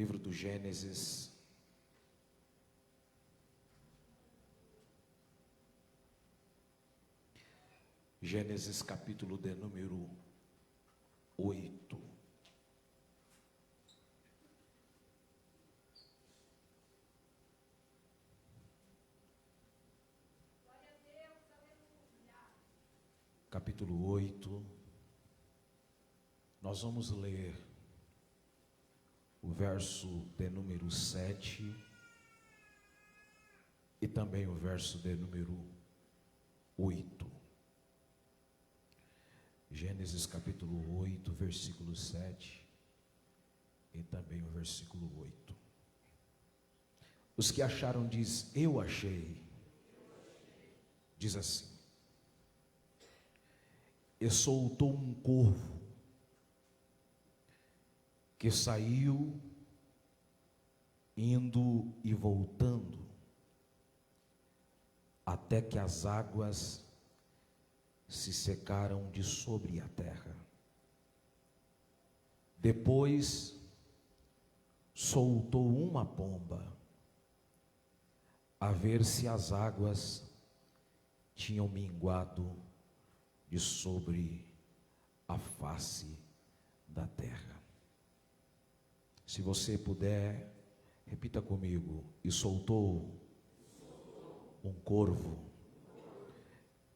livro do Gênesis, Gênesis capítulo de número 8. Capítulo 8, nós vamos ler o verso de número 7 e também o verso de número 8. Gênesis capítulo 8, versículo 7 e também o versículo 8. Os que acharam diz, eu achei. Diz assim: e soltou um corvo que saiu indo e voltando até que as águas se secaram de sobre a terra. Depois soltou uma pomba a ver se as águas tinham minguado de sobre a face da terra. Se você puder, repita comigo. E soltou um corvo,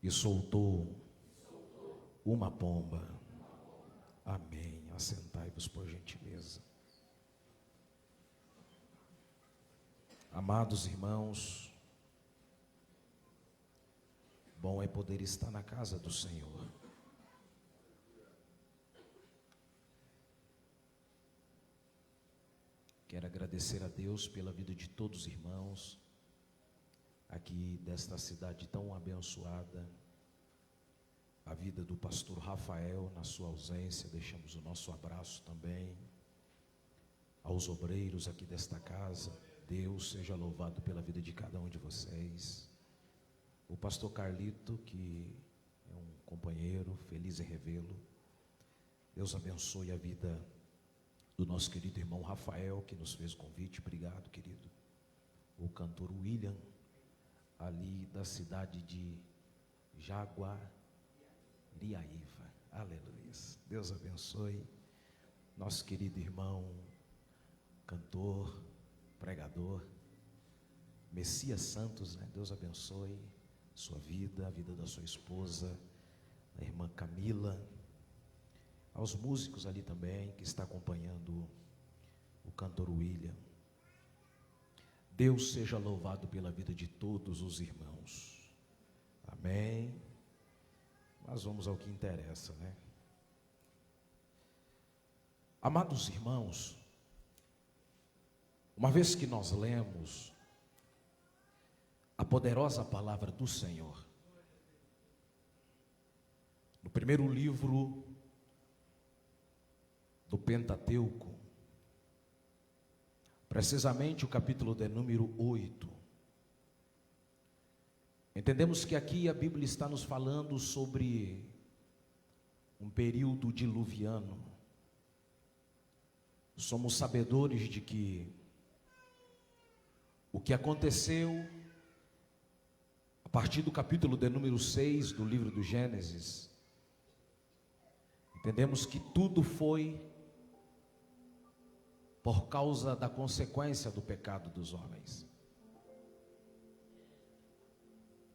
e soltou uma pomba. Amém. Assentai-vos por gentileza. Amados irmãos, bom é poder estar na casa do Senhor. Quero agradecer a Deus pela vida de todos os irmãos aqui desta cidade tão abençoada. A vida do pastor Rafael, na sua ausência, deixamos o nosso abraço também aos obreiros aqui desta casa. Deus seja louvado pela vida de cada um de vocês. O pastor Carlito, que é um companheiro, feliz em revê-lo. Deus abençoe a vida do nosso querido irmão Rafael, que nos fez o convite. Obrigado, querido. O cantor William, ali da cidade de Jaguariaíva. Aleluia. Deus abençoe nosso querido irmão, cantor, pregador, Messias Santos, né? Deus abençoe sua vida, a vida da sua esposa, a irmã Camila, aos músicos ali também, que está acompanhando o cantor William. Deus seja louvado pela vida de todos os irmãos. Amém. Mas vamos ao que interessa, né? Amados irmãos, uma vez que nós lemos a poderosa palavra do Senhor, no primeiro livro do Pentateuco, precisamente o capítulo de número 8, entendemos que aqui a Bíblia está nos falando sobre um período diluviano. Somos sabedores de que o que aconteceu a partir do capítulo de número 6 do livro do Gênesis, entendemos que tudo foi por causa da consequência do pecado dos homens.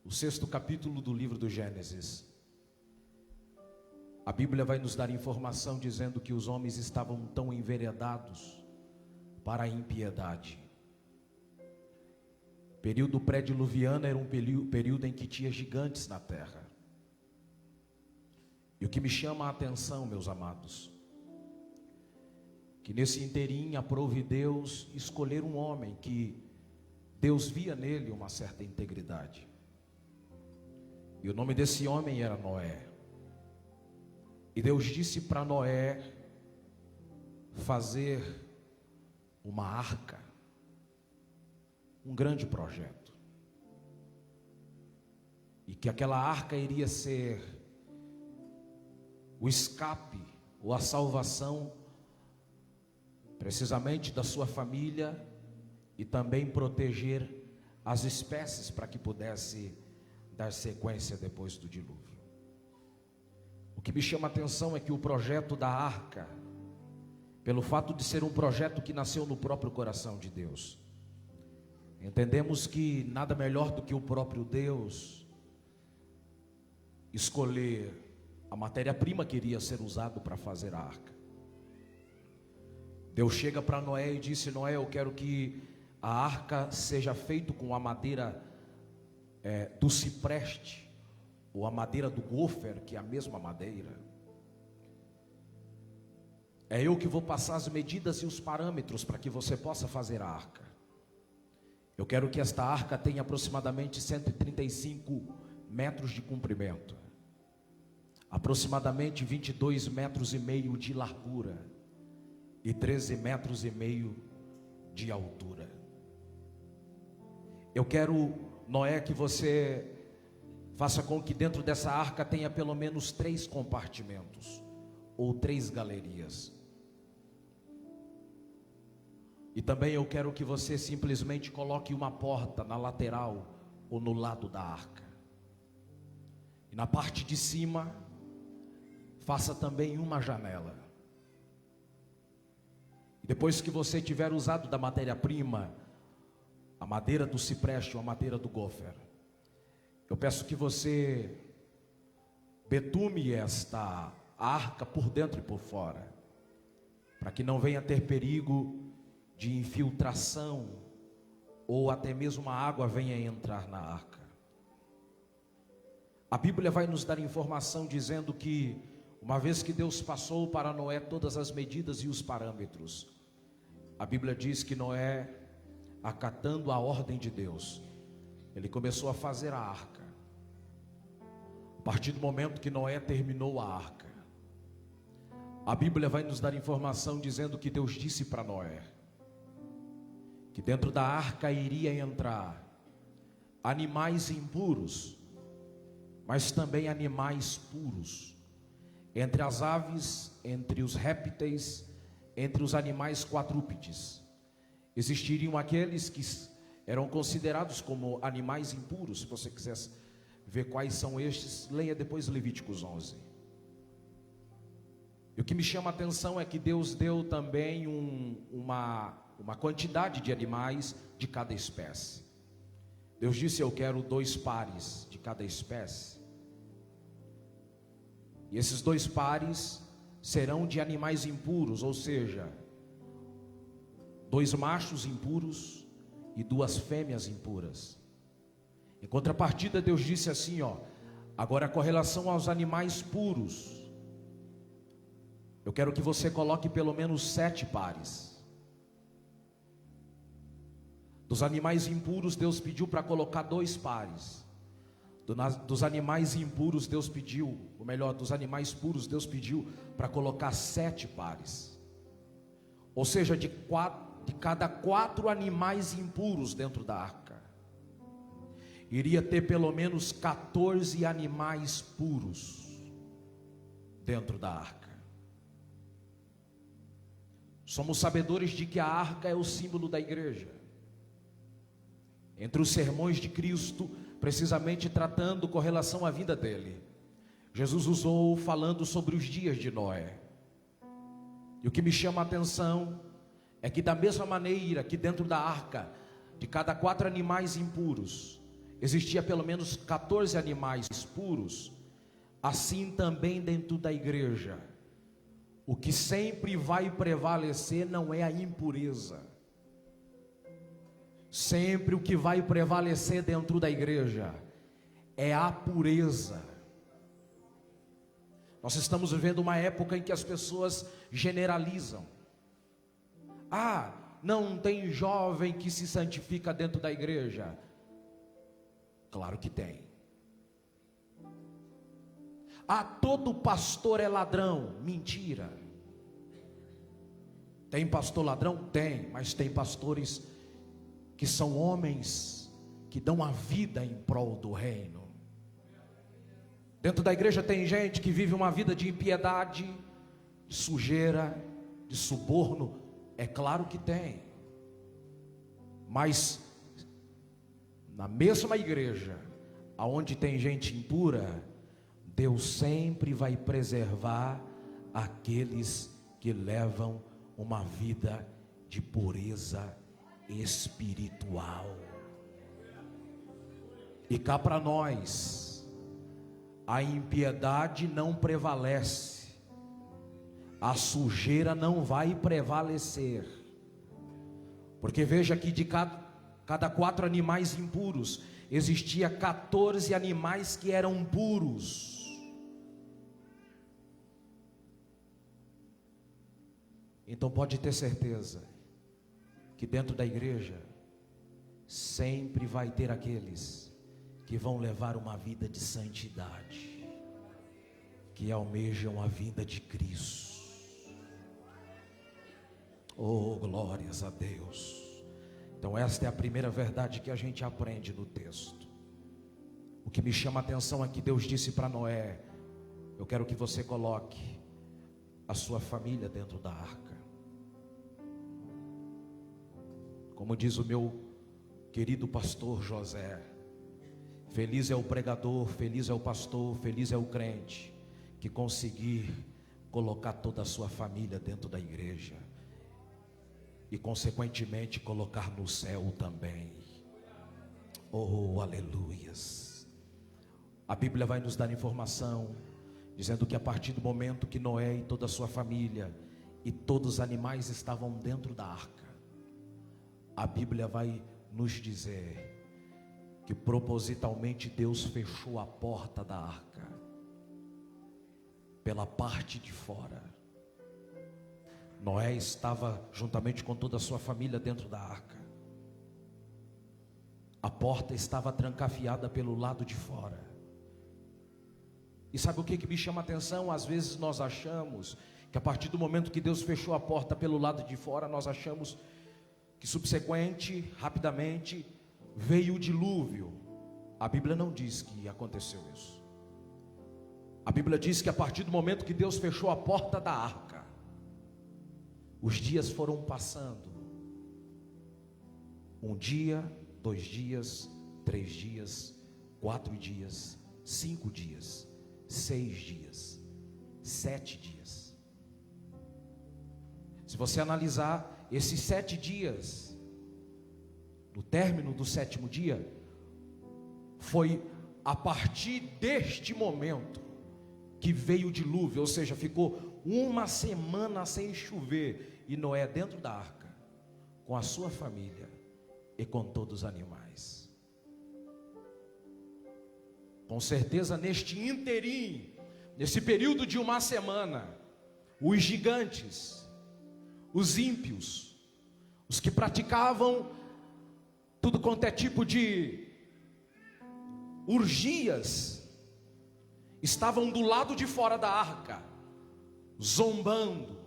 O 6º capítulo do livro do Gênesis, a Bíblia vai nos dar informação dizendo que os homens estavam tão enveredados para a impiedade. O período pré-diluviano era um período em que tinha gigantes na terra. E o que me chama a atenção, meus amados, que nesse inteirinho aprove Deus escolher um homem que Deus via nele uma certa integridade. E o nome desse homem era Noé. E Deus disse para Noé fazer uma arca, um grande projeto. E que aquela arca iria ser o escape ou a salvação precisamente da sua família, e também proteger as espécies para que pudesse dar sequência depois do dilúvio. O que me chama a atenção é que o projeto da arca, pelo fato de ser um projeto que nasceu no próprio coração de Deus, entendemos que nada melhor do que o próprio Deus escolher a matéria-prima que iria ser usado para fazer a arca. Deus chega para Noé e disse: Noé, eu quero que a arca seja feita com a madeira do cipreste, ou a madeira do gofer, que é a mesma madeira. É eu que vou passar as medidas e os parâmetros para que você possa fazer a arca. Eu quero que esta arca tenha aproximadamente 135 metros de comprimento, aproximadamente 22 metros e meio de largura e 13 metros e meio de altura. Eu quero, Noé, que você faça com que dentro dessa arca tenha pelo menos 3 compartimentos ou 3 galerias. E também eu quero que você simplesmente coloque uma porta na lateral ou no lado da arca. E na parte de cima, faça também uma janela. E depois que você tiver usado da matéria-prima, a madeira do cipreste ou a madeira do gofer, eu peço que você betume esta arca por dentro e por fora, para que não venha ter perigo de infiltração, ou até mesmo a água venha entrar na arca. A Bíblia vai nos dar informação dizendo que, uma vez que Deus passou para Noé todas as medidas e os parâmetros, a Bíblia diz que Noé, acatando a ordem de Deus, ele começou a fazer a arca. A partir do momento que Noé terminou a arca, a Bíblia vai nos dar informação dizendo que Deus disse para Noé que dentro da arca iria entrar animais impuros, mas também animais puros. Entre as aves, entre os répteis, entre os animais quadrúpedes, existiriam aqueles que eram considerados como animais impuros. Se você quiser ver quais são estes, leia depois Levíticos 11. E o que me chama a atenção é que Deus deu também uma quantidade de animais de cada espécie. Deus disse: eu quero 2 pares de cada espécie. E esses 2 pares serão de animais impuros, ou seja, 2 machos impuros e 2 fêmeas impuras. Em contrapartida, Deus disse assim, agora com relação aos animais puros, eu quero que você coloque pelo menos 7 pares. Dos animais impuros, Deus pediu para colocar 2 pares. Dos animais impuros, Deus pediu, ou melhor, dos animais puros, Deus pediu para colocar 7 pares. Ou seja, de cada 4 animais impuros dentro da arca, iria ter pelo menos 14 animais puros dentro da arca. Somos sabedores de que a arca é o símbolo da igreja. Entre os sermões de Cristo, precisamente tratando com relação à vida dele, Jesus usou falando sobre os dias de Noé. E o que me chama a atenção é que da mesma maneira que dentro da arca, de cada 4 animais impuros, existia pelo menos 14 animais puros, assim também dentro da igreja, o que sempre vai prevalecer não é a impureza. Sempre o que vai prevalecer dentro da igreja é a pureza. Nós estamos vivendo uma época em que as pessoas generalizam. Não tem jovem que se santifica dentro da igreja. Claro que tem. Todo pastor é ladrão. Mentira. Tem pastor ladrão? Tem, mas tem pastores que são homens que dão a vida em prol do reino. Dentro da igreja tem gente que vive uma vida de impiedade, de sujeira, de suborno. É claro que tem. Mas na mesma igreja, aonde tem gente impura, Deus sempre vai preservar aqueles que levam uma vida de pureza espiritual. E cá para nós, a impiedade não prevalece, a sujeira não vai prevalecer, porque veja que de cada 4 animais impuros, existia 14 animais que eram puros. Então pode ter certeza que dentro da igreja sempre vai ter aqueles que vão levar uma vida de santidade, que almejam a vinda de Cristo. Oh, glórias a Deus. Então esta é a primeira verdade que a gente aprende no texto. O que me chama a atenção é que Deus disse para Noé: eu quero que você coloque a sua família dentro da arca. Como diz o meu querido pastor José, feliz é o pregador, feliz é o pastor, feliz é o crente que conseguir colocar toda a sua família dentro da igreja e consequentemente colocar no céu também. Oh, aleluias. A Bíblia vai nos dar informação dizendo que a partir do momento que Noé e toda a sua família e todos os animais estavam dentro da arca, a Bíblia vai nos dizer que propositalmente Deus fechou a porta da arca pela parte de fora. Noé estava juntamente com toda a sua família dentro da arca. A porta estava trancafiada pelo lado de fora. E sabe o que me chama a atenção? Às vezes nós achamos que a partir do momento que Deus fechou a porta pelo lado de fora, nós achamos que subsequente, rapidamente, veio o dilúvio. A Bíblia não diz que aconteceu isso. A Bíblia diz que a partir do momento que Deus fechou a porta da arca, os dias foram passando. 1 dia, 2 dias, 3 dias, 4 dias, 5 dias, 6 dias, 7 dias. Se você analisar esses 7 dias, no término do 7º dia, foi a partir deste momento que veio o dilúvio, ou seja, ficou 1 semana sem chover, e Noé dentro da arca, com a sua família e com todos os animais. Com certeza neste interim, nesse período de 1 semana, os gigantes, os ímpios, os que praticavam tudo quanto é tipo de urgias, estavam do lado de fora da arca, zombando,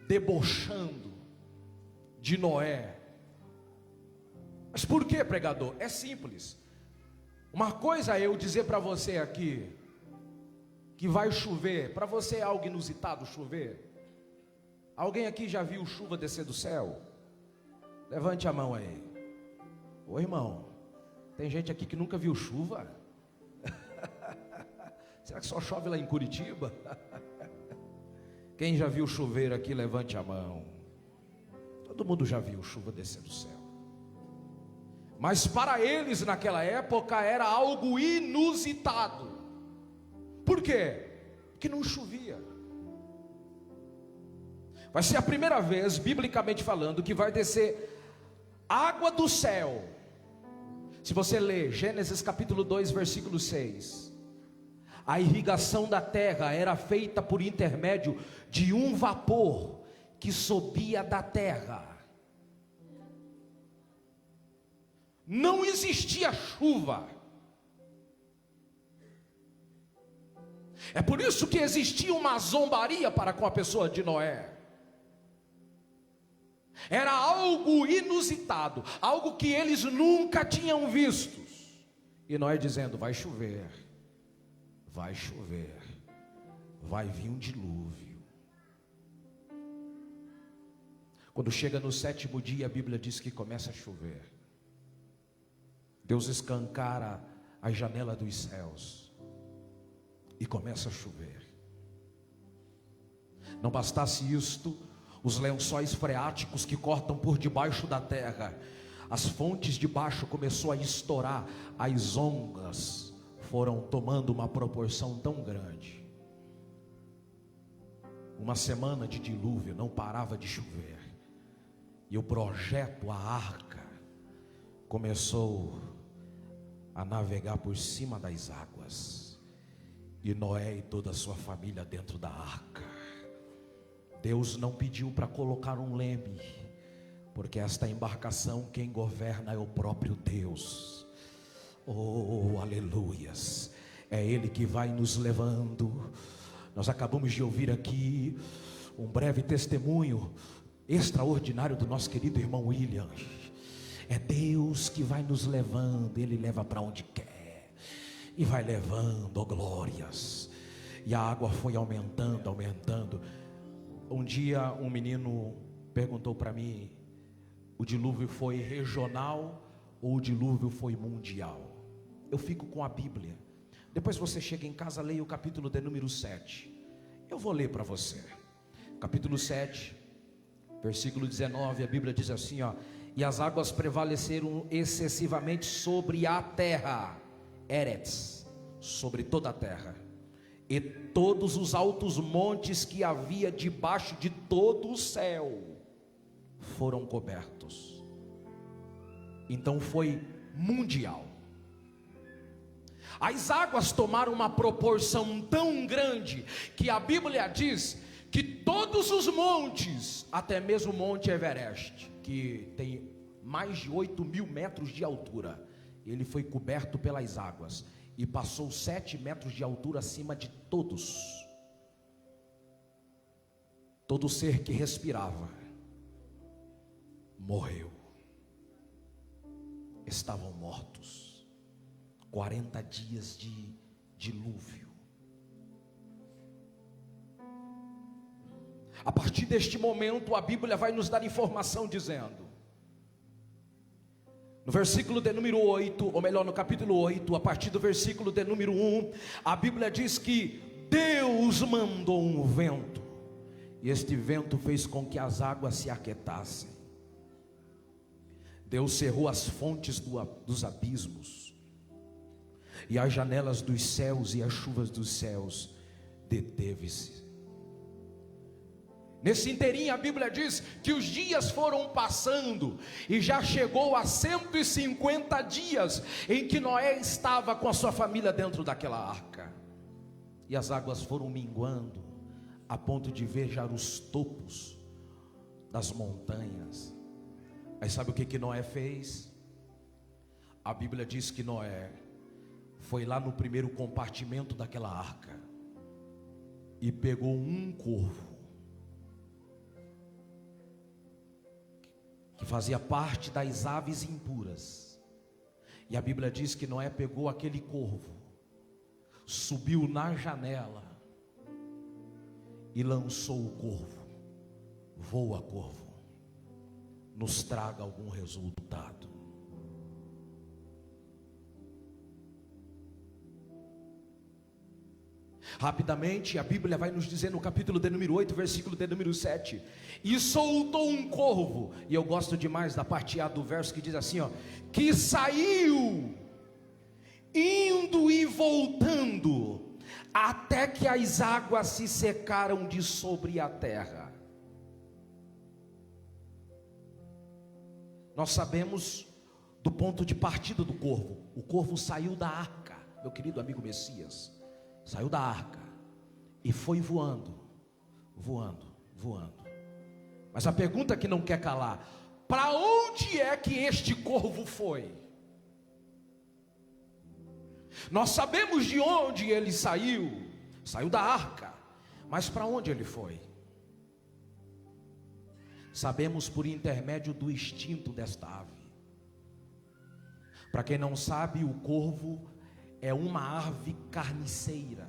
debochando de Noé. Mas por que, pregador? É simples. Uma coisa é eu dizer para você aqui que vai chover. Para você é algo inusitado chover? Alguém aqui já viu chuva descer do céu? Levante a mão aí. Ô irmão, tem gente aqui que nunca viu chuva? Será que só chove lá em Curitiba? Quem já viu chover aqui, levante a mão. Todo mundo já viu chuva descer do céu. Mas para eles naquela época era algo inusitado. Por quê? Porque não chovia. Vai ser a primeira vez, biblicamente falando, que vai descer água do céu. Se você ler Gênesis capítulo 2, versículo 6, a irrigação da terra era feita por intermédio de um vapor que subia da terra. Não existia chuva. É por isso que existia uma zombaria para com a pessoa de Noé. Era algo inusitado, algo que eles nunca tinham visto. E Noé dizendo: vai chover, vai chover, vai vir um dilúvio. Quando chega no 7º dia, a Bíblia diz que começa a chover. Deus escancara a janela dos céus e começa a chover. Não bastasse isto, os lençóis freáticos que cortam por debaixo da terra, as fontes de baixo começou a estourar, as ondas foram tomando uma proporção tão grande. Uma semana de dilúvio, não parava de chover. E o projeto, a arca, começou a navegar por cima das águas. E Noé e toda a sua família dentro da arca. Deus não pediu para colocar um leme, porque esta embarcação quem governa é o próprio Deus. Oh, aleluias. É Ele que vai nos levando. Nós acabamos de ouvir aqui um breve testemunho extraordinário do nosso querido irmão William. É Deus que vai nos levando, Ele leva para onde quer e vai levando, oh glórias. E a água foi aumentando, aumentando. Um dia um menino perguntou para mim: o dilúvio foi regional ou o dilúvio foi mundial? Eu fico com a Bíblia. Depois você chega em casa, leia o capítulo de número 7. Eu vou ler para você. Capítulo 7, versículo 19, a Bíblia diz assim, ó: e as águas prevaleceram excessivamente sobre a terra, Eretz, sobre toda a terra, e todos os altos montes que havia debaixo de todo o céu foram cobertos. Então foi mundial. As águas tomaram uma proporção tão grande que a Bíblia diz que todos os montes, até mesmo o Monte Everest, que tem mais de 8.000 metros de altura, ele foi coberto pelas águas e passou 7 metros de altura acima de todos. Todo ser que respirava morreu. Estavam mortos. 40 dias de dilúvio. A partir deste momento, a Bíblia vai nos dar informação dizendo, no versículo de número 8, ou melhor, no capítulo 8, a partir do versículo de número 1, a Bíblia diz que Deus mandou um vento, e este vento fez com que as águas se aquietassem. Deus cerrou as fontes dos abismos, e as janelas dos céus e as chuvas dos céus deteve-se. Nesse inteirinho a Bíblia diz que os dias foram passando e já chegou a 150 dias em que Noé estava com a sua família dentro daquela arca. E as águas foram minguando a ponto de ver já os topos das montanhas. Aí sabe o que Noé fez? A Bíblia diz que Noé foi lá no primeiro compartimento daquela arca e pegou um corvo que fazia parte das aves impuras, e a Bíblia diz que Noé pegou aquele corvo, subiu na janela e lançou o corvo. Voa, corvo, nos traga algum resultado. Rapidamente a Bíblia vai nos dizer no capítulo de número 8, versículo de número 7, e soltou um corvo, e eu gosto demais da parte A do verso que diz assim, ó, que saiu, indo e voltando, até que as águas se secaram de sobre a terra. Nós sabemos do ponto de partida do corvo. O corvo saiu da arca, meu querido amigo Messias, saiu da arca e foi voando, voando, voando. Mas a pergunta que não quer calar: para onde é que este corvo foi? Nós sabemos de onde ele saiu, saiu da arca, mas para onde ele foi? Sabemos por intermédio do instinto desta ave. Para quem não sabe, o corvo é uma ave carniceira.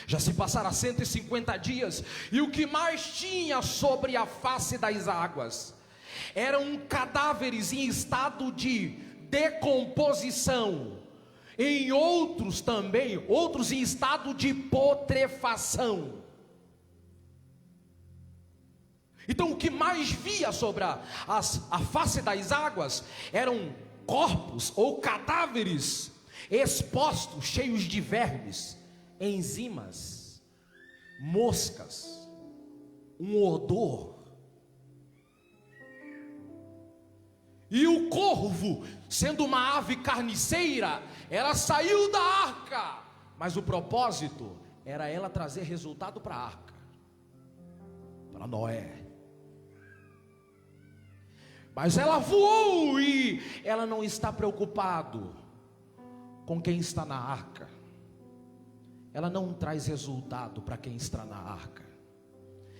Já se passaram 150 dias, e o que mais tinha sobre a face das águas eram cadáveres em estado de decomposição, em outros também, outros em estado de putrefação. Então o que mais via sobre a face das águas eram corpos ou cadáveres expostos, cheios de vermes, enzimas, moscas, um odor. E o corvo, sendo uma ave carniceira, ela saiu da arca, mas o propósito era ela trazer resultado para a arca, para Noé. Mas ela voou e ela não está preocupado com quem está na arca. Ela não traz resultado para quem está na arca.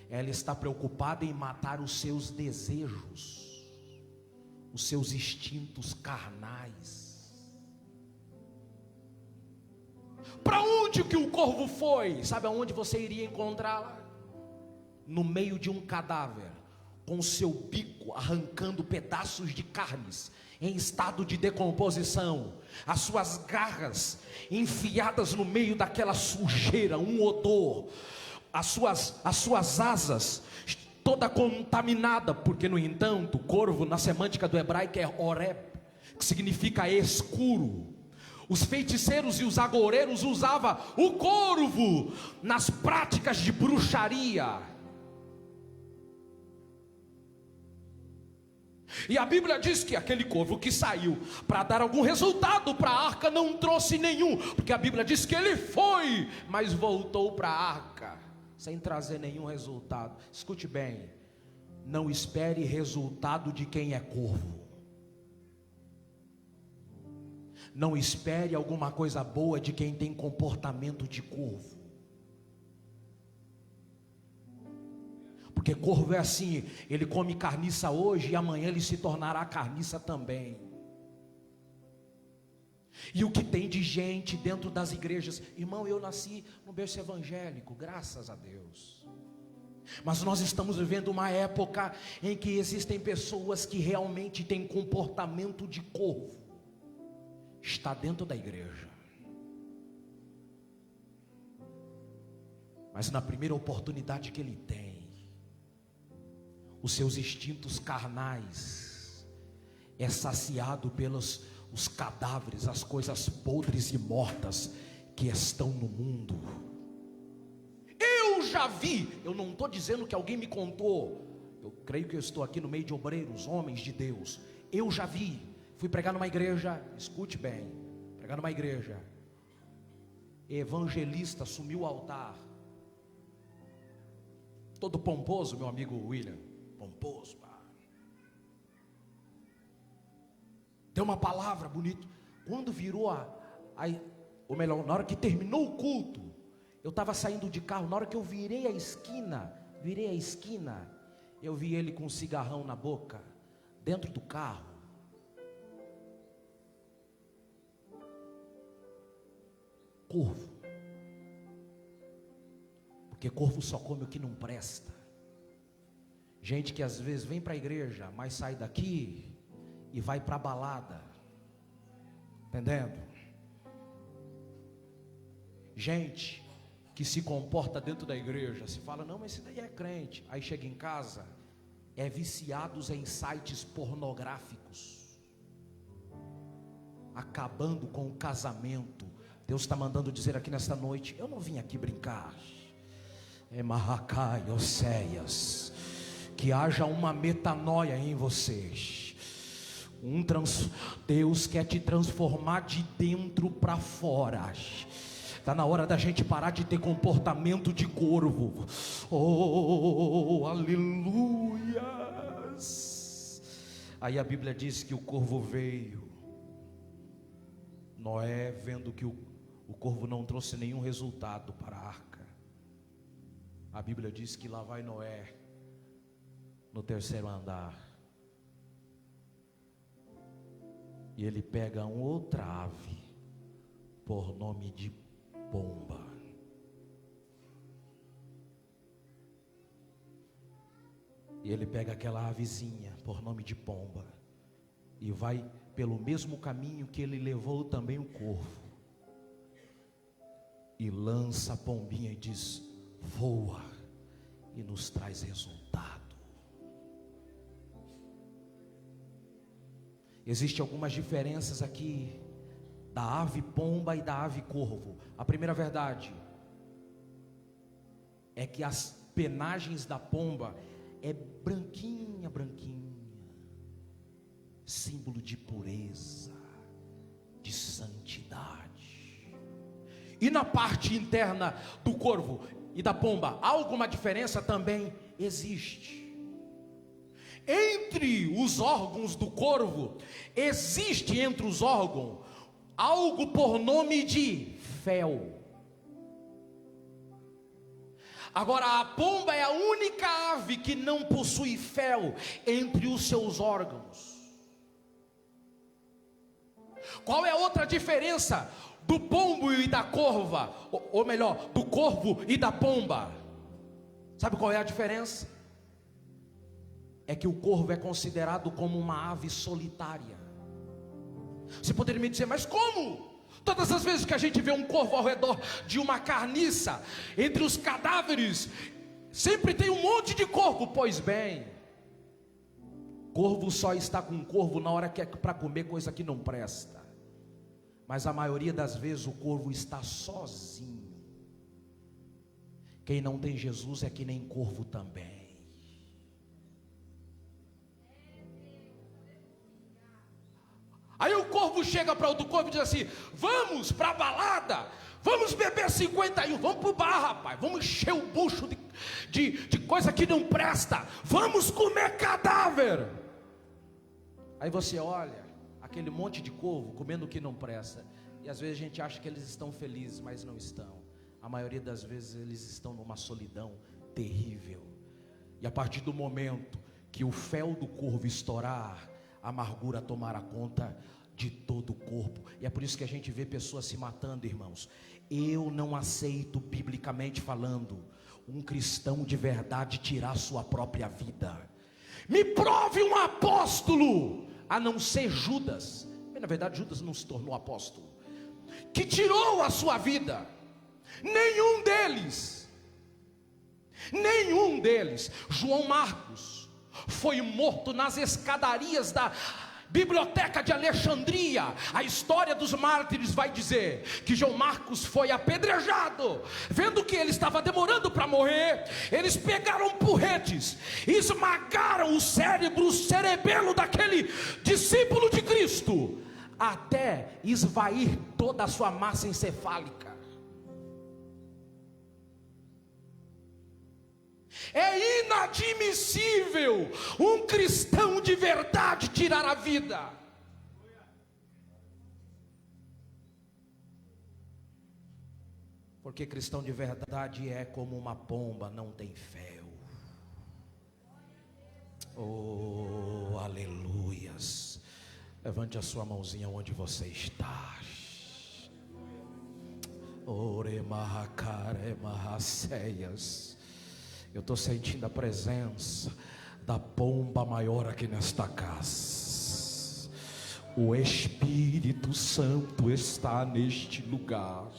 Ela está preocupada em matar os seus desejos, os seus instintos carnais. Para onde que o corvo foi? Sabe aonde você iria encontrá-la? No meio de um cadáver, com o seu bico arrancando pedaços de carnes em estado de decomposição, as suas garras enfiadas no meio daquela sujeira, um odor, as suas asas toda contaminada, porque no entanto, corvo na semântica do hebraico é oreb, que significa escuro. Os feiticeiros e os agoureiros usavam o corvo nas práticas de bruxaria. E a Bíblia diz que aquele corvo que saiu para dar algum resultado para a arca não trouxe nenhum, porque a Bíblia diz que ele foi, mas voltou para a arca sem trazer nenhum resultado. Escute bem, não espere resultado de quem é corvo. Não espere alguma coisa boa de quem tem comportamento de corvo. Porque corvo é assim, ele come carniça hoje e amanhã ele se tornará carniça também. E o que tem de gente dentro das igrejas, irmão, eu nasci no berço evangélico, graças a Deus. Mas nós estamos vivendo uma época em que existem pessoas que realmente têm comportamento de corvo. Está dentro da igreja. Mas na primeira oportunidade que ele tem, os seus instintos carnais é saciado pelos os cadáveres, as coisas podres e mortas que estão no mundo. Eu já vi, eu não estou dizendo que alguém me contou, eu creio que eu estou aqui no meio de obreiros, homens de Deus. Eu já vi, fui pregar numa igreja, escute bem, pregar numa igreja, evangelista sumiu o altar, todo pomposo, meu amigo William, pomposo, pá. Deu uma palavra bonita. Quando virou ou melhor, na hora que terminou o culto, eu estava saindo de carro. Na hora que eu virei a esquina, eu vi ele com um cigarrão na boca, dentro do carro. Corvo. Porque corvo só come o que não presta. Gente que às vezes vem para a igreja, mas sai daqui e vai para a balada. Entendendo? Gente que se comporta dentro da igreja, se fala, não, mas esse daí é crente. Aí chega em casa, é viciados em sites pornográficos, acabando com o casamento. Deus está mandando dizer aqui nesta noite, eu não vim aqui brincar. É Marracai, Oséias, que haja uma metanoia em vocês. Deus quer te transformar de dentro para fora. Está na hora da gente parar de ter comportamento de corvo. Oh, aleluias. Aí a Bíblia diz que o corvo veio. Noé, vendo que o corvo não trouxe nenhum resultado para a arca, a Bíblia diz que lá vai Noé no terceiro andar, e ele pega uma outra ave por nome de pomba. E ele pega aquela avezinha, por nome de pomba, e vai pelo mesmo caminho que ele levou também o corvo, e lança a pombinha e diz: voa, e nos traz resultado. Existem algumas diferenças aqui da ave pomba e da ave corvo. A primeira verdade é que as penagens da pomba é branquinha, branquinha, símbolo de pureza, de santidade. E na parte interna do corvo e da pomba, há alguma diferença? Também existe. Entre os órgãos do corvo, existe entre os órgãos algo por nome de fel. Agora, a pomba é a única ave que não possui fel entre os seus órgãos. Qual é a outra diferença do pombo e da corva? Ou melhor, do corvo e da pomba? Sabe qual é a diferença? É que o corvo é considerado como uma ave solitária. Você poderia me dizer, mas como? Todas as vezes que a gente vê um corvo ao redor de uma carniça, entre os cadáveres, sempre tem um monte de corvo. Pois bem, corvo só está com corvo na hora que é para comer coisa que não presta. Mas a maioria das vezes o corvo está sozinho. Quem não tem Jesus é que nem corvo também. Aí o corvo chega para outro corvo e diz assim: vamos para a balada, vamos beber 51, vamos para o bar, rapaz, vamos encher o bucho de coisa que não presta, vamos comer cadáver. Aí você olha aquele monte de corvo comendo o que não presta, e às vezes a gente acha que eles estão felizes, mas não estão. A maioria das vezes eles estão numa solidão terrível. E a partir do momento que o fel do corvo estourar, a amargura tomará conta de todo o corpo. E é por isso que a gente vê pessoas se matando, irmãos. Eu não aceito, biblicamente falando, um cristão de verdade tirar sua própria vida. Me prove um apóstolo, a não ser Judas. Mas, na verdade, Judas não se tornou apóstolo, que tirou a sua vida. Nenhum deles. João Marcos foi morto nas escadarias da biblioteca de Alexandria. A história dos mártires vai dizer que João Marcos foi apedrejado. Vendo que ele estava demorando para morrer, eles pegaram porretes, esmagaram o cérebro, o cerebelo daquele discípulo de Cristo, até esvair toda a sua massa encefálica. É inadmissível um cristão de verdade tirar a vida. Porque cristão de verdade é como uma pomba, não tem fel. Oh, aleluias. Levante a sua mãozinha onde você está. Oremarracaremahaceias. Eu estou sentindo a presença da pomba maior aqui nesta casa. O Espírito Santo está neste lugar.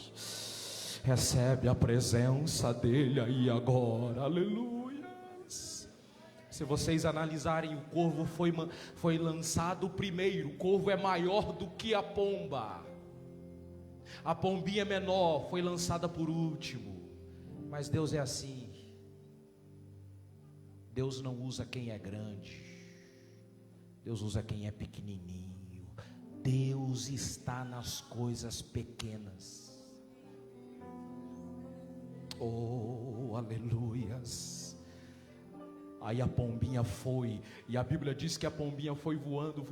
Recebe a presença dele aí agora. Aleluia. Se vocês analisarem, o corvo foi lançado primeiro. O corvo é maior do que a pomba. A pombinha menor foi lançada por último. Mas Deus é assim. Deus não usa quem é grande, Deus usa quem é pequenininho. Deus está nas coisas pequenas. Oh, aleluias. Aí a pombinha foi, e a Bíblia diz que a pombinha foi voando,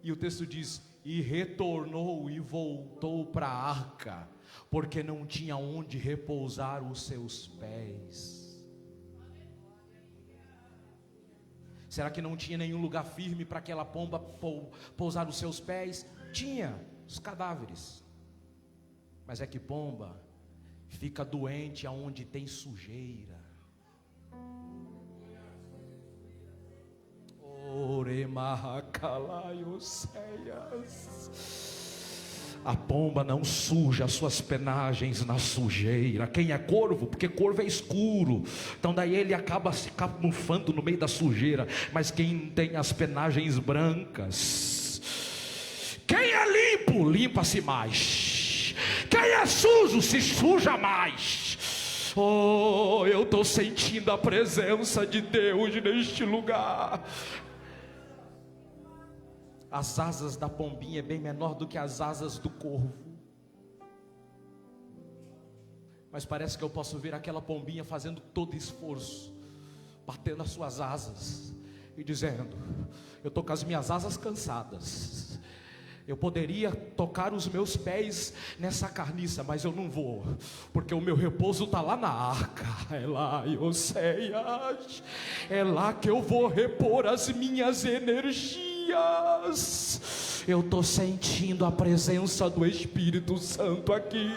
e o texto diz, e retornou e voltou para a arca, porque não tinha onde repousar os seus pés. Será que não tinha nenhum lugar firme para aquela pomba pousar os seus pés? Tinha, os cadáveres. Mas é que pomba fica doente aonde tem sujeira. A pomba não suja as suas penagens na sujeira. Quem é corvo? Porque corvo é escuro, então daí ele acaba se camuflando no meio da sujeira. Mas quem tem as penagens brancas, quem é limpo, limpa-se mais. Quem é sujo, se suja mais. Oh, eu estou sentindo a presença de Deus neste lugar. As asas da pombinha é bem menor do que as asas do corvo. Mas parece que eu posso ver aquela pombinha fazendo todo esforço, batendo as suas asas e dizendo: eu estou com as minhas asas cansadas. Eu poderia tocar os meus pés nessa carniça, mas eu não vou, porque o meu repouso está lá na arca. É lá, Oseias, é lá que eu vou repor as minhas energias. Eu estou sentindo a presença do Espírito Santo aqui.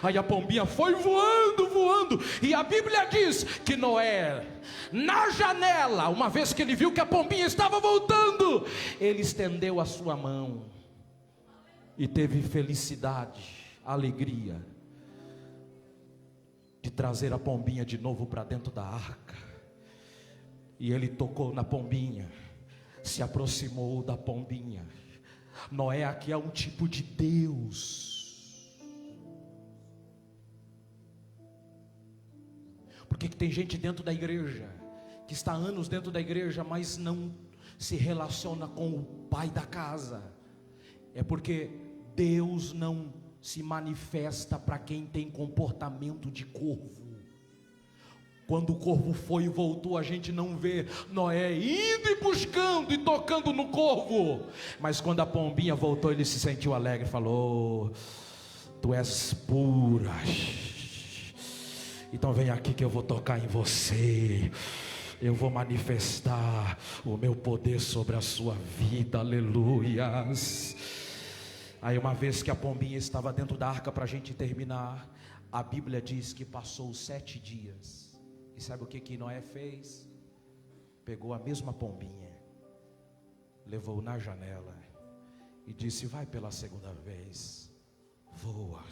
Aí a pombinha foi voando, e a Bíblia diz que Noé, na janela, uma vez que ele viu que a pombinha estava voltando, ele estendeu a sua mão e teve felicidade, alegria de trazer a pombinha de novo para dentro da arca. E ele tocou na pombinha, se aproximou da pombinha. Noé aqui é um tipo de Deus. Porque que tem gente dentro da igreja, que está há anos dentro da igreja, mas não se relaciona com o pai da casa? É porque Deus não se manifesta para quem tem comportamento de corvo. Quando o corvo foi e voltou, a gente não vê Noé indo e buscando e tocando no corvo. Mas quando a pombinha voltou, ele se sentiu alegre e falou: tu és pura, então vem aqui que eu vou tocar em você. Eu vou manifestar o meu poder sobre a sua vida. Aleluias. Aí uma vez que a pombinha estava dentro da arca, para a gente terminar, a Bíblia diz que passou 7 dias. E sabe o que Noé fez? Pegou a mesma pombinha, levou na janela e disse: vai pela segunda vez, voa.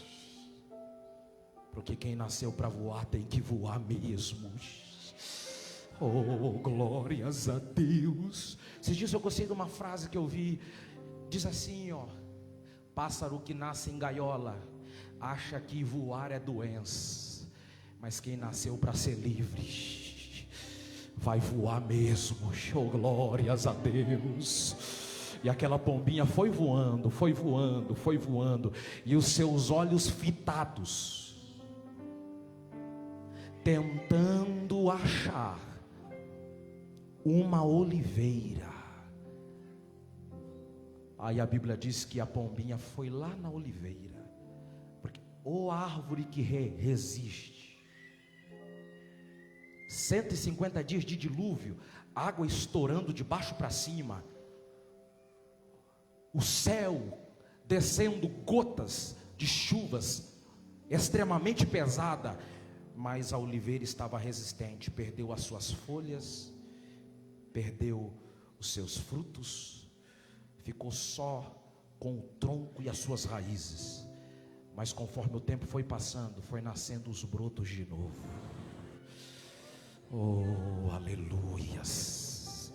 Porque quem nasceu para voar tem que voar mesmo. Oh, glórias a Deus. Esses dias eu gostei de uma frase que eu vi. Diz assim, ó: pássaro que nasce em gaiola acha que voar é doença, mas quem nasceu para ser livre vai voar mesmo. Oh, glórias a Deus. E aquela pombinha foi voando, e os seus olhos fitados, tentando achar uma oliveira. Aí a Bíblia diz que a pombinha foi lá na oliveira, porque a árvore que resiste 150 dias de dilúvio, água estourando de baixo para cima, o céu descendo gotas de chuvas extremamente pesada, mas a oliveira estava resistente, perdeu as suas folhas, perdeu os seus frutos, ficou só com o tronco e as suas raízes. Mas conforme o tempo foi passando, foi nascendo os brotos de novo. Oh, aleluias.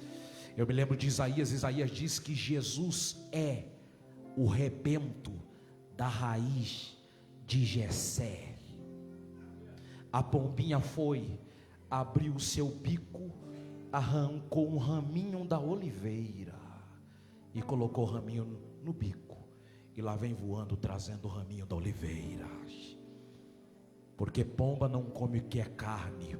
Eu me lembro de Isaías diz que Jesus é o rebento da raiz de Jessé. A pombinha foi, abriu o seu bico, arrancou um raminho da oliveira e colocou o raminho no bico, e lá vem voando, trazendo o raminho da oliveira. Porque pomba não come o que é carne.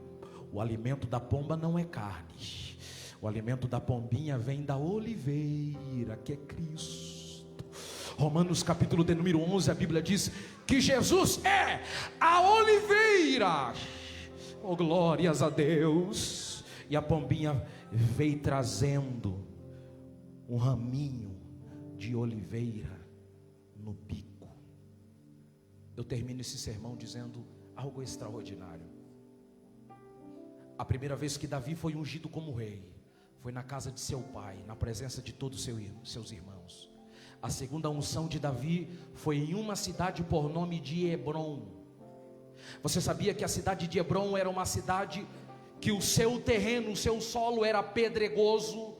O alimento da pomba não é carne. O alimento da pombinha vem da oliveira, que é Cristo. Romanos capítulo de número 11, a Bíblia diz que Jesus é a oliveira. Oh, glórias a Deus. E a pombinha veio trazendo um raminho de oliveira no bico. Eu termino esse sermão dizendo algo extraordinário. A primeira vez que Davi foi ungido como rei foi na casa de seu pai, na presença de todos seus irmãos. A segunda unção de Davi foi em uma cidade por nome de Hebrom. Você sabia que a cidade de Hebrom era uma cidade que o seu terreno, o seu solo era pedregoso,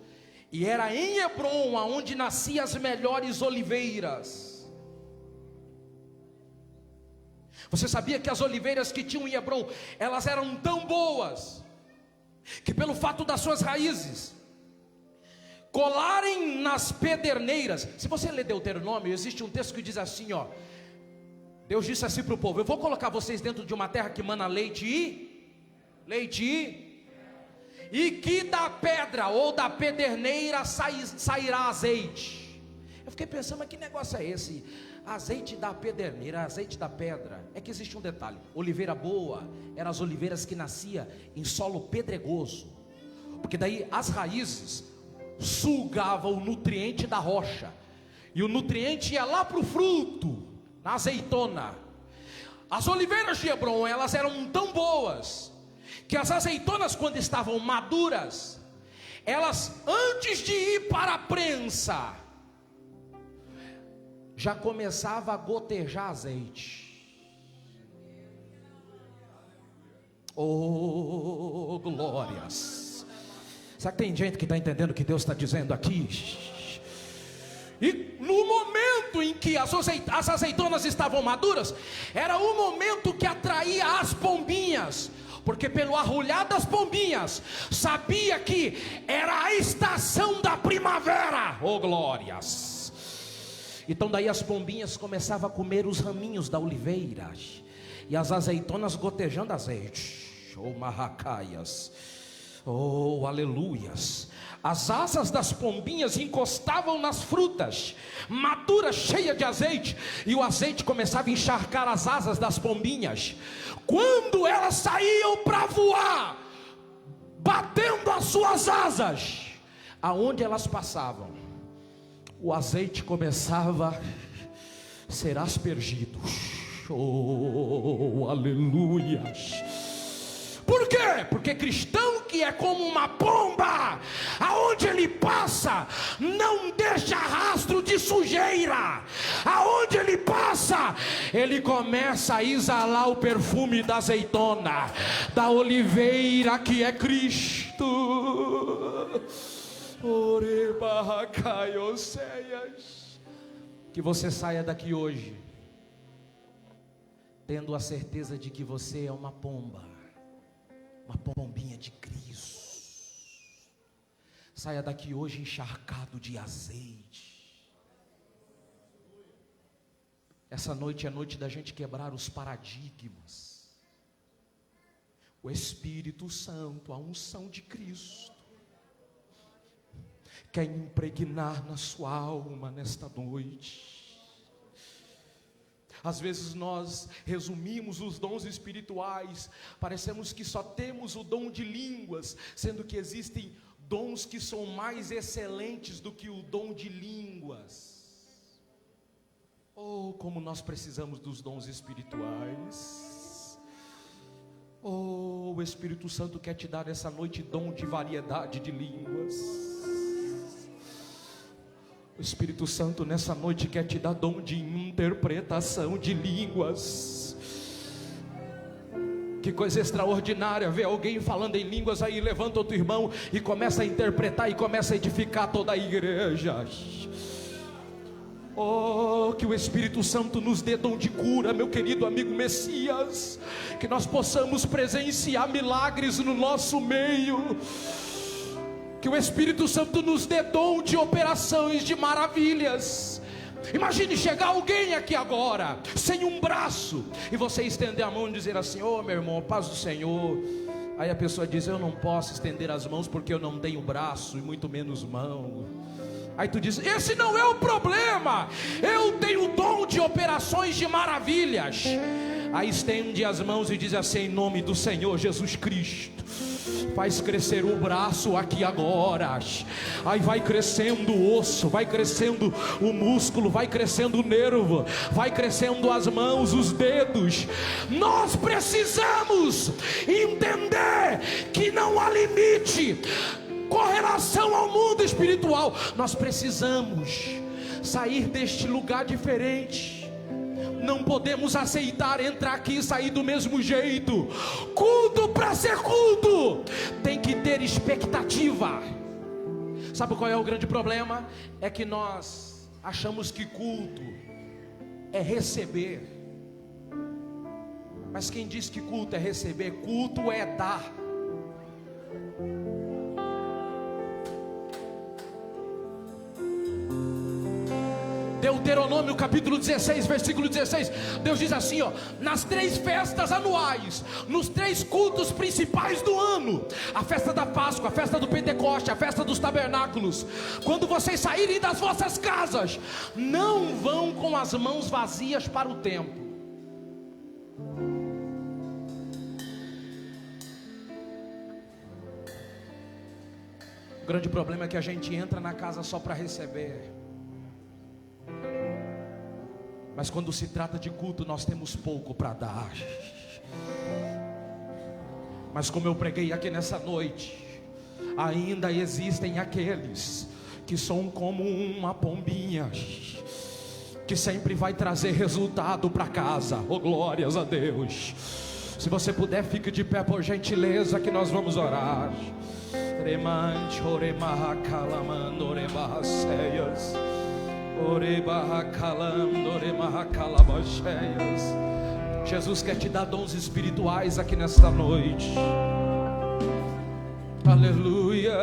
e era em Hebrom aonde nasciam as melhores oliveiras. Você sabia que as oliveiras que tinham em Hebrom, elas eram tão boas, que pelo fato das suas raízes colarem nas pederneiras. Se você ler Deuteronômio, existe um texto que diz assim, ó: Deus disse assim para o povo: eu vou colocar vocês dentro de uma terra que mana leite e que da pedra ou da pederneira sairá azeite. Eu fiquei pensando, mas que negócio é esse? Azeite da pederneira, azeite da pedra. É que existe um detalhe: oliveira boa eram as oliveiras que nasciam em solo pedregoso, porque daí as raízes sugavam o nutriente da rocha, e o nutriente ia lá para o fruto, na azeitona. As oliveiras de Hebrom, elas eram tão boas que as azeitonas, quando estavam maduras, elas, antes de ir para a prensa, já começava a gotejar azeite. Oh, glórias! Será que tem gente que está entendendo o que Deus está dizendo aqui? E no momento em que as azeitonas estavam maduras, era o momento que atraía as pombinhas, porque pelo arrulhar das pombinhas, sabia que era a estação da primavera. Oh, glórias! Então daí as pombinhas começavam a comer os raminhos da oliveira, e as azeitonas gotejando azeite. Oh, marracaias! Oh, aleluias! As asas das pombinhas encostavam nas frutas maduras, cheias de azeite, e o azeite começava a encharcar as asas das pombinhas. Quando elas saíam para voar, batendo as suas asas, aonde elas passavam, o azeite começava a ser aspergido. Oh, aleluias! Por quê? Porque cristão que é como uma pomba, aonde ele passa, não deixa rastro de sujeira. Aonde ele passa, ele começa a exalar o perfume da azeitona, da oliveira que é Cristo. Que você saia daqui hoje tendo a certeza de que você é uma pomba, uma pombinha de Cristo. Saia daqui hoje encharcado de azeite. Essa noite é a noite da gente quebrar os paradigmas. O Espírito Santo, a unção de Cristo, quer impregnar na sua alma nesta noite. Às vezes nós resumimos os dons espirituais, parecemos que só temos o dom de línguas, sendo que existem dons que são mais excelentes do que o dom de línguas. Oh, como nós precisamos dos dons espirituais. Oh, o Espírito Santo quer te dar essa noite dom de variedade de línguas. O Espírito Santo nessa noite quer te dar dom de interpretação de línguas. Que coisa extraordinária ver alguém falando em línguas, aí levanta outro irmão e começa a interpretar e começa a edificar toda a igreja. Oh, que o Espírito Santo nos dê dom de cura, meu querido amigo Messias, que nós possamos presenciar milagres no nosso meio. Que o Espírito Santo nos dê dom de operações, de maravilhas. Imagine chegar alguém aqui agora, sem um braço, e você estender a mão e dizer assim: ô meu irmão, paz do Senhor. Aí a pessoa diz: eu não posso estender as mãos porque eu não tenho braço e muito menos mão. Aí tu diz: esse não é o problema, eu tenho dom de operações de maravilhas. Aí estende as mãos e diz assim: em nome do Senhor Jesus Cristo, Faz crescer o braço aqui agora. Aí vai crescendo o osso, vai crescendo o músculo, vai crescendo o nervo, vai crescendo as mãos, os dedos. Nós precisamos entender que não há limite com relação ao mundo espiritual. Nós precisamos sair deste lugar diferente. Não podemos aceitar entrar aqui e sair do mesmo jeito. Culto, para ser culto, tem que ter expectativa. Sabe qual é o grande problema? É que nós achamos que culto é receber. Mas quem diz que culto é receber? Culto é dar. Deuteronômio capítulo 16, versículo 16, Deus diz assim, ó: nas 3 festas anuais, nos 3 cultos principais do ano, a festa da Páscoa, a festa do Pentecoste, a festa dos tabernáculos, quando vocês saírem das vossas casas, não vão com as mãos vazias para o templo. O grande problema é que a gente entra na casa só para receber. Mas quando se trata de culto, nós temos pouco para dar. Mas como eu preguei aqui nessa noite, ainda existem aqueles que são como uma pombinha, que sempre vai trazer resultado para casa. Oh, glórias a Deus. Se você puder, fique de pé por gentileza, que nós vamos orar. Jesus quer te dar dons espirituais aqui nesta noite. Aleluia.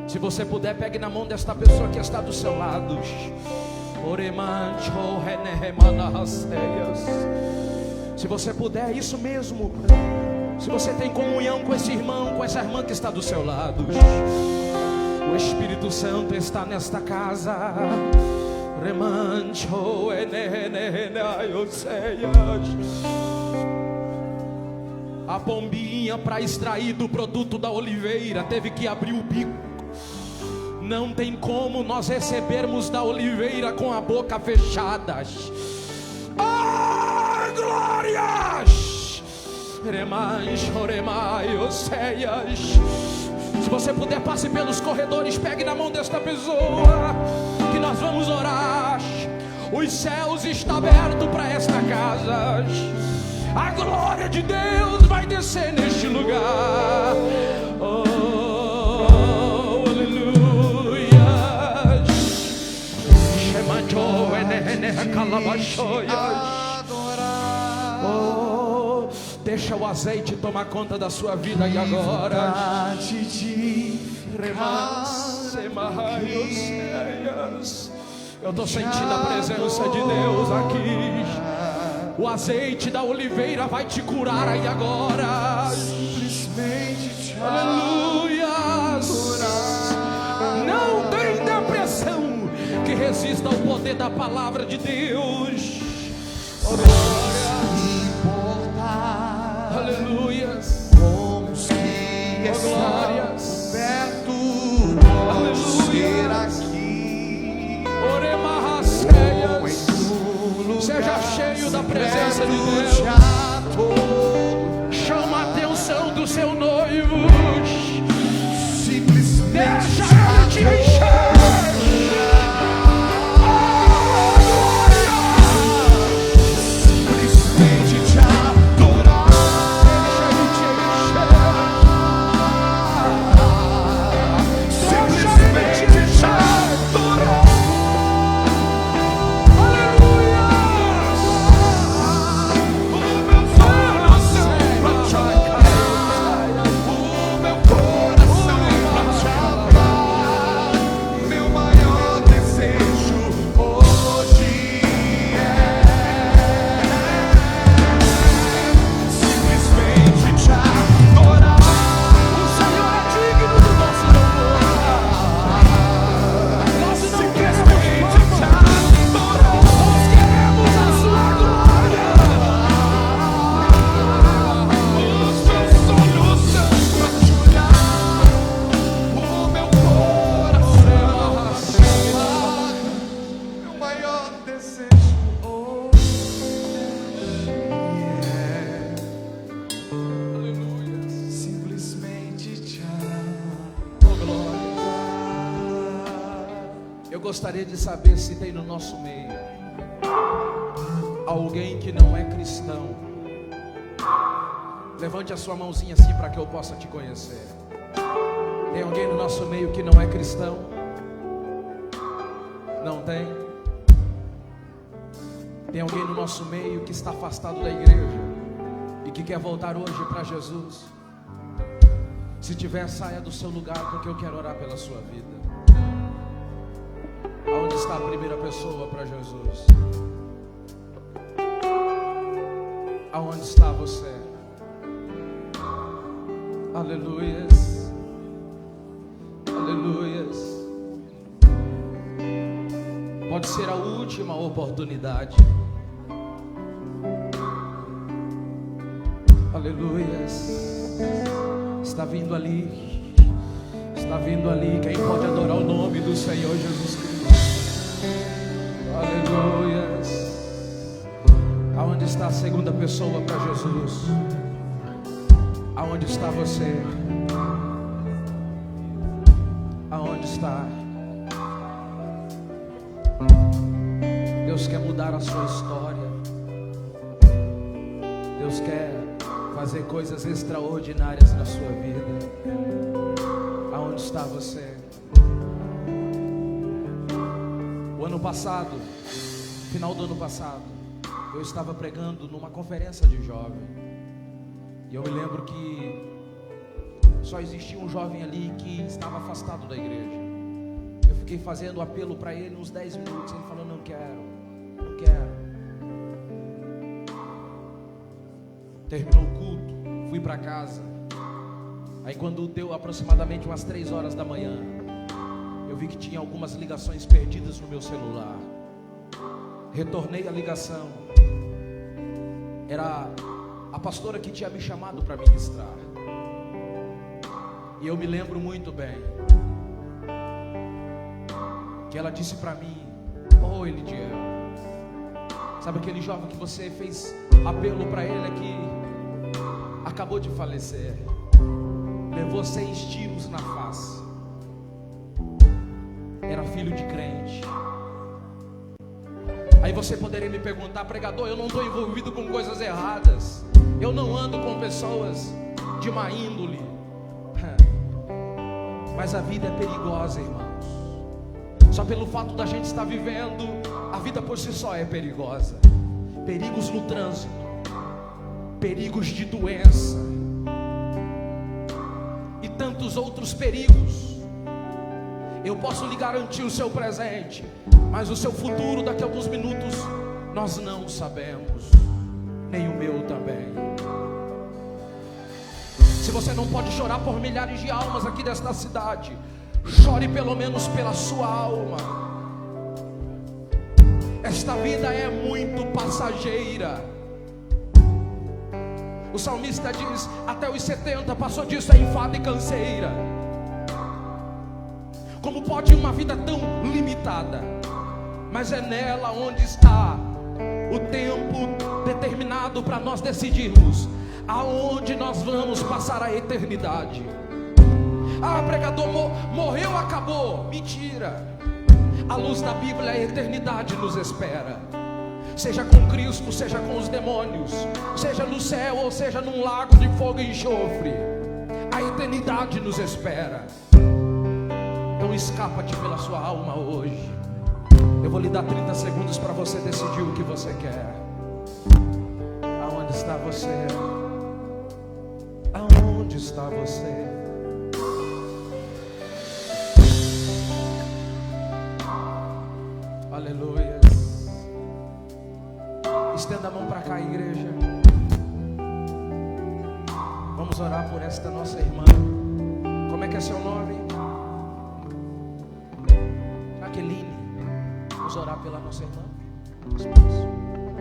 Se você puder, pegue na mão desta pessoa que está do seu lado. Se você puder, isso mesmo. Se você tem comunhão com esse irmão, com essa irmã que está do seu lado, o Espírito Santo está nesta casa. A pombinha, para extrair do produto da oliveira, teve que abrir o bico. Não tem como nós recebermos da oliveira com a boca fechada. Ah, glórias! Se você puder, passe pelos corredores, pegue na mão desta pessoa, que nós vamos orar. Os céus estão abertos para esta casa. A glória de Deus vai descer neste lugar. Oh, aleluia. Oh, deixa o azeite tomar conta da sua vida e agora. Eu estou sentindo a presença de Deus aqui. O azeite da oliveira vai te curar aí agora. Aleluia. Não tem depressão que resista ao poder da palavra de Deus. Oh, aleluia. Oh, glórias. Aleluia. Seja cheio da presença de Deus. Chama a atenção do seu noivo. Deixa ele te encher. desejo hoje é simplesmente te amar. Oh, glória. Eu gostaria de saber se tem no nosso meio alguém que não é cristão. Levante a sua mãozinha assim para que eu possa te conhecer. Tem alguém no nosso meio que não é cristão? Não tem? Tem alguém no nosso meio que está afastado da igreja e que quer voltar hoje para Jesus? Se tiver, saia do seu lugar, porque eu quero orar pela sua vida. Aonde está a primeira pessoa para Jesus? Aonde está você? Aleluias, aleluias. Pode ser a última oportunidade. Aleluias. Está vindo ali. Está vindo ali. Quem pode adorar o nome do Senhor Jesus Cristo? Aleluias. Aonde está a segunda pessoa para Jesus? Aonde está você? Aonde está? Deus quer mudar a sua história. Deus quer fazer coisas extraordinárias na sua vida. Aonde está você? O ano passado, final do ano passado, eu estava pregando numa conferência de jovem. E eu me lembro que só existia um jovem ali que estava afastado da igreja. Eu fiquei fazendo apelo para ele uns 10 minutos. Ele falou: não quero. Terminou o culto, fui para casa. Aí quando deu aproximadamente umas 3 horas da manhã, eu vi que tinha algumas ligações perdidas no meu celular. Retornei a ligação. Era a pastora que tinha me chamado para ministrar. E eu me lembro muito bem que ela disse para mim: oh, Elidiel, sabe aquele jovem que você fez apelo para ele aqui? Acabou de falecer. Levou 6 tiros na face. Era filho de crente. Aí você poderia me perguntar: pregador, eu não estou envolvido com coisas erradas. Eu não ando com pessoas de má índole. Mas a vida é perigosa, irmãos. Só pelo fato da gente estar vivendo, a vida por si só é perigosa. Perigos no trânsito, perigos de doença e tantos outros perigos. Eu posso lhe garantir o seu presente, mas o seu futuro daqui a alguns minutos nós não sabemos, nem o meu também. Se você não pode chorar por milhares de almas aqui desta cidade, chore pelo menos pela sua alma. Esta vida é muito passageira. O salmista diz: até os 70 passou disso, é enfado e canseira. Como pode uma vida tão limitada? Mas é nela onde está o tempo determinado para nós decidirmos aonde nós vamos passar a eternidade. Ah, pregador, morreu, acabou. Mentira. À luz da Bíblia, a eternidade nos espera. Seja com Cristo, seja com os demônios, seja no céu ou seja num lago de fogo e enxofre, a eternidade nos espera. Então escapa-te pela sua alma hoje. Eu vou lhe dar 30 segundos para você decidir o que você quer. Aonde está você? Aonde está você? Aleluia. Estenda a mão para cá, igreja. Vamos orar por esta nossa irmã. Como é que é seu nome? Jaqueline. Vamos orar pela nossa irmã.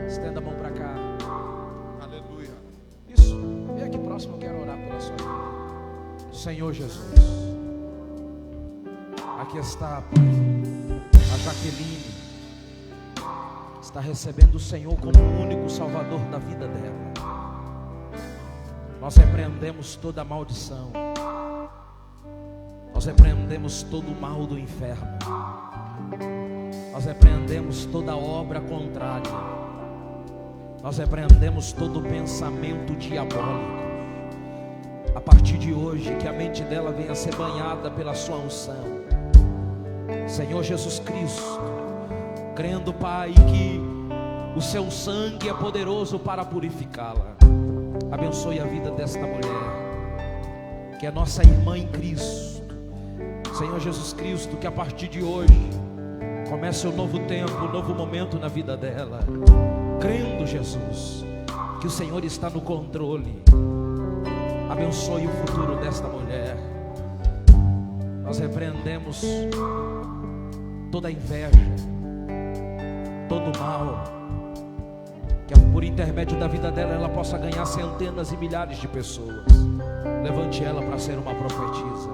Estenda a mão para cá. Aleluia. Isso. Vem aqui próximo, eu quero orar pela sua irmã. Senhor Jesus, aqui está, Pai, a Jaqueline, está recebendo o Senhor como o único Salvador da vida dela. Nós repreendemos toda a maldição, nós repreendemos todo o mal do inferno, nós repreendemos toda obra contrária, nós repreendemos todo pensamento diabólico. A partir de hoje, que a mente dela venha ser banhada pela sua unção, Senhor Jesus Cristo, crendo, Pai, que o seu sangue é poderoso para purificá-la. Abençoe a vida desta mulher, que é nossa irmã em Cristo. Senhor Jesus Cristo, que a partir de hoje comece um novo tempo, um novo momento na vida dela, crendo, Jesus, que o Senhor está no controle. Abençoe o futuro desta mulher. Nós repreendemos toda inveja, todo mal, que por intermédio da vida dela ela possa ganhar centenas e milhares de pessoas. Levante ela para ser uma profetisa,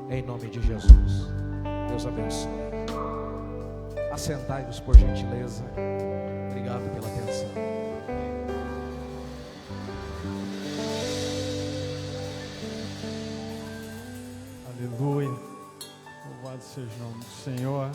em nome de Jesus. Deus abençoe. Assentai-vos, por gentileza. Obrigado pela atenção. Aleluia. Louvado seja o nome do Senhor.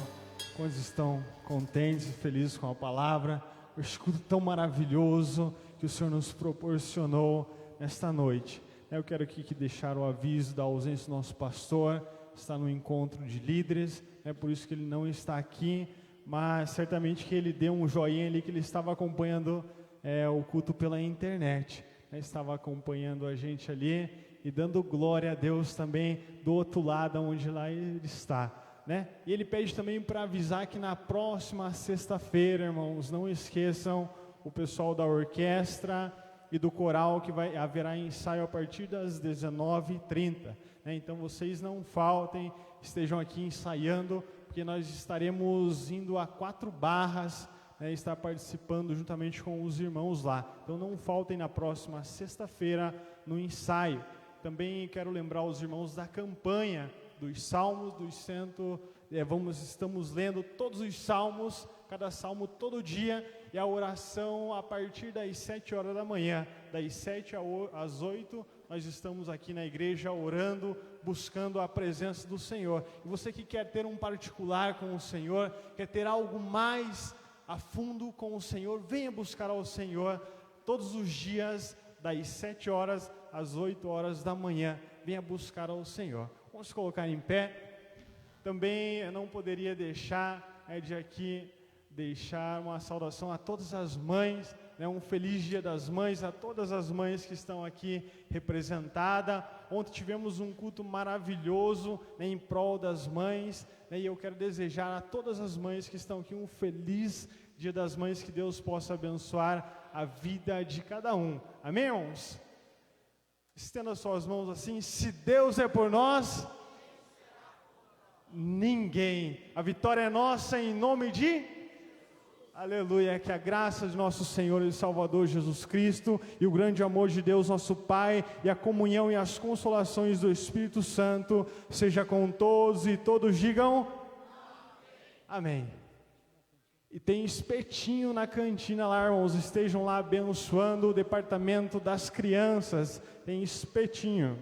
Quantos estão contentes e felizes com a palavra, o escudo tão maravilhoso que o Senhor nos proporcionou nesta noite? Eu quero aqui deixar o aviso da ausência do nosso pastor. Está no encontro de líderes, é por isso que ele não está aqui, mas certamente que ele deu um joinha ali, que ele estava acompanhando o culto pela internet, estava acompanhando a gente ali e dando glória a Deus também do outro lado, onde lá ele está, né? E ele pede também para avisar que na próxima sexta-feira, irmãos, não esqueçam o pessoal da orquestra e do coral, que haverá ensaio a partir das 19h30, né? Então vocês não faltem, estejam aqui ensaiando, porque nós estaremos indo a 4 Barras, né, estar participando juntamente com os irmãos lá. Então não faltem na próxima sexta-feira no ensaio. Também quero lembrar os irmãos da campanha dos Salmos, estamos lendo todos os Salmos, cada Salmo todo dia, e a oração a partir das 7 horas da manhã, das 7 às 8, nós estamos aqui na igreja orando, buscando a presença do Senhor. E você que quer ter um particular com o Senhor, quer ter algo mais a fundo com o Senhor, venha buscar ao Senhor todos os dias, das 7 horas às 8 horas da manhã, venha buscar ao Senhor. Vamos colocar em pé. Também eu não poderia deixar de aqui deixar uma saudação a todas as mães, né, um feliz Dia das Mães a todas as mães que estão aqui representadas. Ontem tivemos um culto maravilhoso, né, em prol das mães, né, e eu quero desejar a todas as mães que estão aqui um feliz Dia das Mães, que Deus possa abençoar a vida de cada um. Amém, irmãos? Estenda suas mãos assim. Se Deus é por nós, ninguém. A vitória é nossa em nome de... Aleluia, que a graça de nosso Senhor e Salvador Jesus Cristo e o grande amor de Deus nosso Pai e a comunhão e as consolações do Espírito Santo seja com todos, e todos digam amém. E tem espetinho na cantina lá, irmãos, estejam lá abençoando o departamento das crianças, tem espetinho.